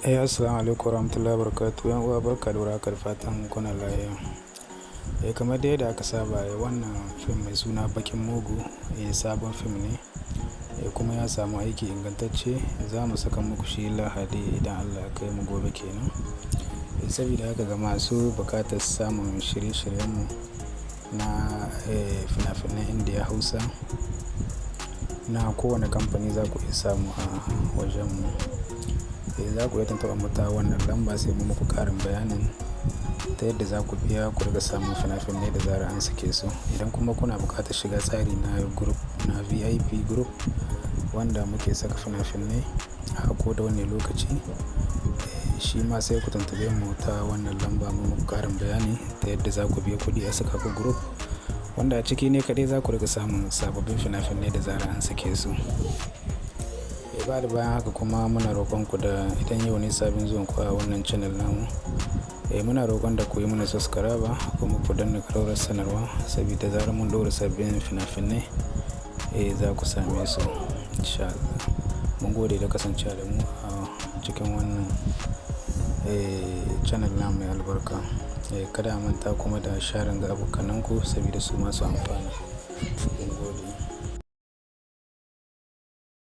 Assalamu alaikum warahmatullahi wabarakatuh. Yan uwa barka da warhaka da fatan kuna lafiya. Kamar dai yadda aka saba wannan fim mai suna Bakin Mugu sabon fim ne kuma ya samu aiki ingantacce. Za mu saka muku shi Lahadi idan Allah ya kai mu gobe kenan. Saboda haka ga masu buƙatar samun shirye-shiryenmu na fina-finan Indiya Hausa na kowane kamfani za ku iya samu a wajenmu. Za ku iya tuntuɓar mu ta wannan lamba sai mu muku ƙarin bayanin ta yadda za ku biya ku riga samun fina-finai da zarar an sake su. Idan kuma kuna buƙatar shiga tsari na group na VIP group wanda muke saka fina-finai a koda wane lokaci, shi ma sai ku tuntuɓe mu ta wannan lamba mu muku ƙarin bayani ta yadda za ku biya kuɗi a saka ku group wanda a ciki ne kaɗai za ku riga samun sababbin fina-finai da zarar an sake su. Ba da bayan haka kuma muna roƙon ku da idan yau ne sabon zuwan ku a wannan channel namu, muna roƙon da ku yi mana subscribe kuma ku danna ƙararrawar sanarwa saboda zarar mun ɗora sabbin fina-finai za ku same su insha Allah. Mun gode da kasancewa da mu a cikin wannan channel namu mai albarka. Kada a manta kuma da sharing ga abokananku saboda su masu amfana.